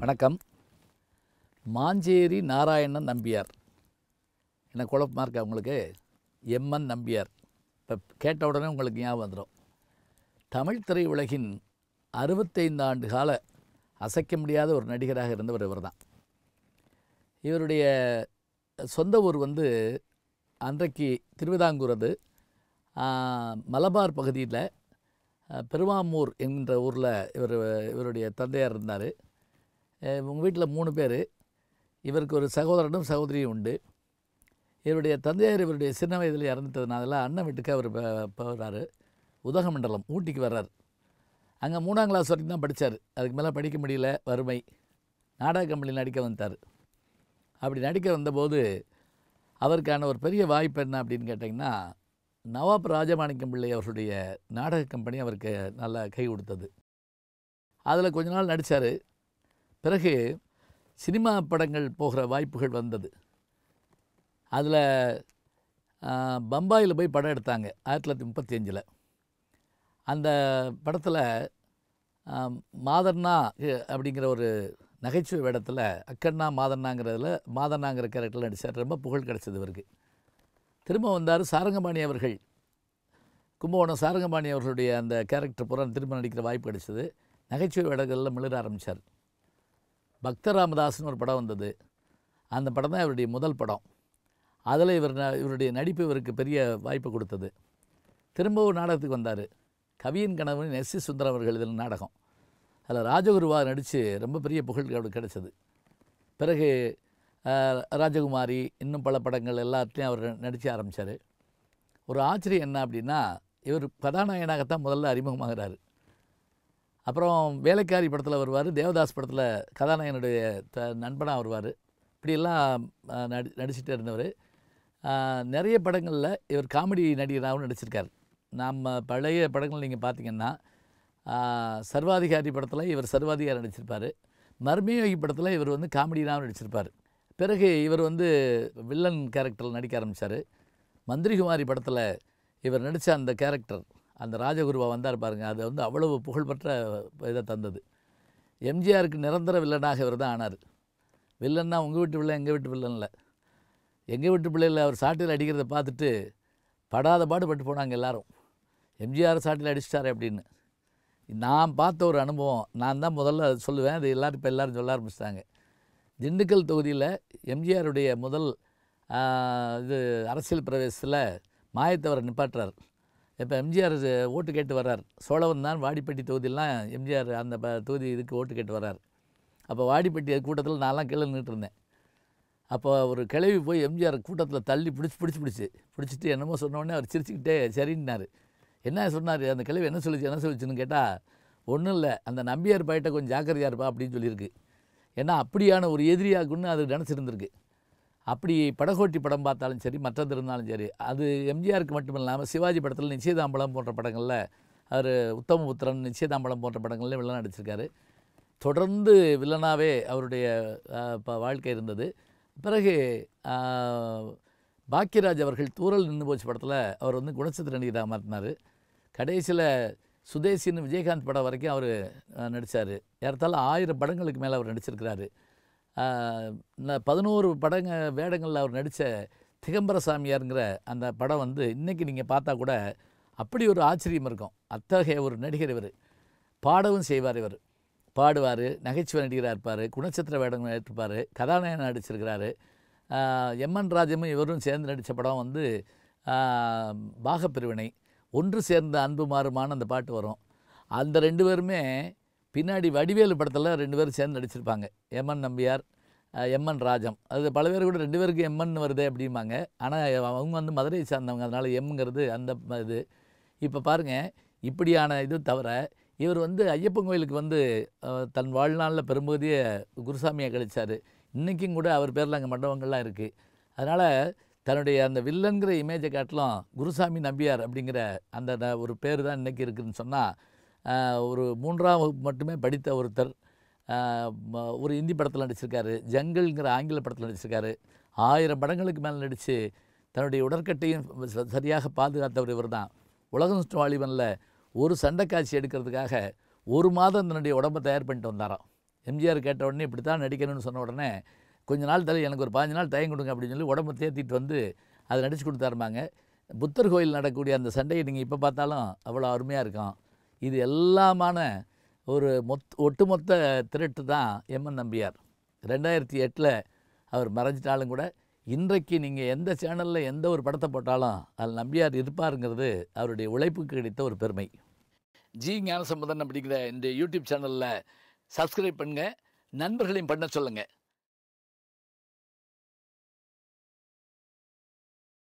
வணக்கம். மாஞ்சேரி நாராயணன் நம்பியார். என்ன குழப்பமாக இருக்கா உங்களுக்கு? எம்என் நம்பியார். இப்போ கேட்ட உடனே உங்களுக்கு ஞாபகம் வந்துடும். தமிழ் திரையுலகின் 65 ஆண்டு கால அசைக்க முடியாத ஒரு நடிகராக இருந்தவர் இவர் தான். இவருடைய சொந்த ஊர் அன்றைக்கு திருவிதாங்கூர். அது மலபார் பகுதியில் பெருவாமூர் என்கின்ற ஊரில் இவருடைய தந்தையார் இருந்தார். உங்கள் வீட்டில் 3 பேர். இவருக்கு ஒரு சகோதரனும் சகோதரியும் உண்டு. இவருடைய தந்தையார் இவருடைய சின்ன வயதில் இறந்துட்டதுனால அண்ணன் வீட்டுக்கு அவர் போகிறாரு. உதகமண்டலம் ஊட்டிக்கு வர்றார். அங்கே 3ஆம் கிளாஸ் வரைக்கும் தான் படித்தார். அதுக்கு மேலே படிக்க முடியல, வறுமை. நாடக கம்பெனியில் நடிக்க வந்தார். அப்படி நடிக்க வந்தபோது அவருக்கான ஒரு பெரிய வாய்ப்பு என்ன அப்படின்னு கேட்டிங்கன்னா, நவாப் ராஜமாணிக்கம் பிள்ளை அவர்களுடைய நாடக கம்பெனி அவருக்கு நல்லா கை கொடுத்தது. அதில் கொஞ்ச நாள் நடித்தார். பிறகு சினிமா படங்கள் போகிற வாய்ப்புகள் வந்தது. அதில் பம்பாயில் போய் படம் எடுத்தாங்க 1935. அந்த படத்தில் மாதண்ணா அப்படிங்கிற ஒரு நகைச்சுவை வேடத்தில் அக்கண்ணா மாதண்ணாங்கிறதுல மாதண்ணாங்கிற கேரக்டரில் நடித்தார். ரொம்ப புகழ் கிடச்சிது இவருக்கு. திரும்ப வந்தார். சாரங்கபாணி அவர்கள், கும்பகோணம் சாரங்கபாணி அவர்களுடைய அந்த கேரக்டர் பூரா திரும்ப நடிக்கிற வாய்ப்பு கிடச்சிது. நகைச்சுவை வேடங்களில் மிளற ஆரம்பித்தார். பக்த ராமதாஸ்னு ஒரு படம் வந்தது. அந்த படம் தான் இவருடைய முதல் படம். அதில் இவருடைய நடிப்பு இவருக்கு பெரிய வாய்ப்பு கொடுத்தது. திரும்பவும் நாடகத்துக்கு வந்தார். கவியின் கணவன் எஸ்.சி. சுந்தரம் அவர்கள் இதில் நாடகம். அதில் ராஜகுருவாக நடித்து ரொம்ப பெரிய புகழ் கிடைச்சது. பிறகு ராஜகுமாரி, இன்னும் பல படங்கள் எல்லாத்துலேயும் அவர் நடிக்க ஆரம்பித்தார். ஒரு ஆச்சரியம் என்ன அப்படின்னா, இவர் கதாநாயகனாகத்தான் முதல்ல அறிமுகமாகிறார். அப்புறம் வேலைக்காரி படத்தில் வருவார். தேவதாஸ் படத்தில் கதாநாயகனுடைய நண்பனாக வருவார். இப்படியெல்லாம் நடிச்சுட்டே இருந்தவர். நிறைய படங்களில் இவர் காமெடி நடிகராகவும் நடிச்சிருக்கார். நம்ம பழைய படங்கள் நீங்கள் பார்த்தீங்கன்னா, சர்வாதிகாரி படத்தில் இவர் சர்வாதிகாரி நடிச்சிருப்பார். மர்மயோகி படத்தில் இவர் காமெடியாகவும் நடிச்சிருப்பார். பிறகு இவர் வில்லன் கேரக்டரில் நடிக்க ஆரம்பித்தார். மந்திரிகுமாரி படத்தில் இவர் நடித்த அந்த கேரக்டர், அந்த ராஜகுருவா வந்தார் பாருங்கள், அது அவ்வளவு புகழ்பெற்ற இதை தந்தது. எம்ஜிஆருக்கு நிரந்தர வில்லனாக இவர் தான் ஆனார். வில்லன்னா உங்கள் வீட்டு பிள்ளை எங்கள் வீட்டு வில்லன் இல்லை. எங்கள் வீட்டு பிள்ளையில் அவர் சாட்டில் அடிக்கிறத பார்த்துட்டு படாத பாடுபட்டு போனாங்க எல்லாரும். எம்ஜிஆர் சாட்டில் அடிச்சிட்டாரு அப்படின்னு. நான் பார்த்த ஒரு அனுபவம், நான் தான் முதல்ல சொல்லுவேன். அது இப்போ எல்லோரும் சொல்ல ஆரம்பிச்சிட்டாங்க. திண்டுக்கல் தொகுதியில் எம்ஜிஆருடைய முதல் அரசியல் பிரவேசத்தில் மாயத்தவரை நிப்பாட்டுறார். இப்போ எம்ஜிஆர் ஓட்டு கேட்டு வர்றார். சோழவன் தான் வாடிப்பட்டி தொகுதியெலாம் எம்ஜிஆர் அந்த தொகுதி இதுக்கு ஓட்டு கேட்டு வர்றார். அப்போ வாடிப்பட்டி கூட்டத்தில் நான்லாம் கீழே நின்றுட்டுருந்தேன். அப்போ ஒரு கிளவி போய் எம்ஜிஆர் கூட்டத்தில் தள்ளி பிடிச்சிட்டு என்னமோ சொன்னோடனே அவர் சிரிச்சுக்கிட்டே சரின்னார். என்ன சொன்னார் அந்த கிளவி? என்ன சொல்லிச்சுன்னு கேட்டால், ஒன்றும் இல்லை, அந்த நம்பியார் பாயிட்ட கொஞ்சம் ஜாக்கிரதையாக இருப்பா அப்படின்னு சொல்லியிருக்கு. ஏன்னா அப்படியான ஒரு எதிரியாகுன்னு அது நினச்சிருந்துருக்கு. அப்படி படகோட்டி படம் பார்த்தாலும் சரி, மற்றது இருந்தாலும் சரி, அது எம்ஜிஆருக்கு மட்டும் இல்லாமல் சிவாஜி படத்தில் நிச்சயதாம்பலம் போன்ற படங்களில் அவர் உத்தமபுத்திரன், நிச்சயதாம்பலம் போன்ற படங்களில் வில்லன் நடிச்சிருக்காரு. தொடர்ந்து வில்லனாகவே அவருடைய வாழ்க்கை இருந்தது. பிறகு பாக்கியராஜ் அவர்கள் தூரல் நின்று போச்சு படத்தில் அவர் குணச்சித்திர நடிகராக மாற்றினார். கடைசியில் சுதேசின்னு விஜயகாந்த் படம் வரைக்கும் அவர் நடித்தார். ஏறத்தாழ 1000 படங்களுக்கு மேலே அவர் நடிச்சிருக்கிறாரு. 11 வேடங்களில் அவர் நடித்த திகம்பர சாமியாருங்கிற அந்த படம் இன்றைக்கி நீங்கள் பார்த்தா கூட அப்படி ஒரு ஆச்சரியம் இருக்கும். அத்தகைய ஒரு நடிகர் இவர். பாடவும் செய்வார். இவர் பாடுவார், நகைச்சுவை நடிகராக இருப்பார், குணச்சித்திர வேடம் ஏற்றிருப்பார், கதாநாயகன் நடிச்சிருக்கிறாரு. எம்என் ராஜமும் இவரும் சேர்ந்து நடித்த படம் பாகப்பிரிவினை. ஒன்று சேர்ந்த அன்பு மாறுமான அந்த பாட்டு வரும். அந்த 2 பேருமே பின்னாடி வடிவேலு படத்தில் 2 பேரும் சேர்ந்து நடிச்சிருப்பாங்க. MN Nambiar, MN Rajam. அது பல பேர் கூட 2 பேருக்கு எம்என் வருதே அப்படிம்பாங்க. ஆனால் அவங்க மதுரையை சார்ந்தவங்க, அதனால் எம்ங்கிறது அந்த இது. இப்போ பாருங்கள், இப்படியான இது தவிர இவர் ஐயப்பன் கோயிலுக்கு தன் வாழ்நாளில் பெரும்பகுதியை குருசாமியாக கழிச்சார். இன்றைக்கும் கூட அவர் பேரில் அங்கே மண்டபங்கள்லாம் இருக்குது. அதனால் தன்னுடைய அந்த வில்லன்கிற இமேஜை காட்டிலும் குருசாமி நம்பியார் அப்படிங்கிற அந்த ஒரு பேர் தான் இன்றைக்கி இருக்குதுன்னு சொன்னால், ஒரு 3ஆம் வகுப்பு மட்டுமே படித்த ஒருத்தர் ஒரு ஹிந்தி படத்தில் நடிச்சிருக்காரு. ஜங்கல்ங்கிற ஆங்கில படத்தில் நடிச்சிருக்காரு. 1000 படங்களுக்கு மேலே நடித்து தன்னுடைய உடற்கட்டையும் சரியாக பாதுகாத்தவர் இவர் தான். உலகம் சுற்றும் வாலிபனில் ஒரு சண்டை காட்சி எடுக்கிறதுக்காக 1 மாதம் தன்னுடைய உடம்பை தயார் பண்ணிட்டு வந்தாராம். எம்ஜிஆர் கேட்ட உடனே இப்படி தான் நடிக்கணும்னு சொன்ன உடனே கொஞ்ச நாள் எனக்கு ஒரு 15 நாள் டைம் கொடுங்க அப்படின்னு சொல்லி உடம்பு தேத்திட்டு வந்து அதை நடிச்சு கொடுத்தாருமாங்க. புத்தர் கோயில் நடக்கக்கூடிய அந்த சண்டையை நீங்கள் இப்போ பார்த்தாலும் அவ்வளோ அருமையாக இருக்கும். இது எல்லாமான ஒரு ஒட்டுமொத்த திரட்டு தான் எம்என் நம்பியார். 2008 அவர் மறைஞ்சிட்டாலும் கூட இன்றைக்கு நீங்கள் எந்த சேனலில் எந்த ஒரு படத்தை போட்டாலும் அதில் நம்பியார் இருப்பாருங்கிறது அவருடைய உழைப்புக்கு கிடைத்த ஒரு பெருமை. ஜி ஞானசம்பந்தன் அப்படிங்கிற இந்த யூடியூப் சேனலில் சப்ஸ்கிரைப் பண்ணுங்கள், நண்பர்களையும் பண்ண சொல்லுங்கள்.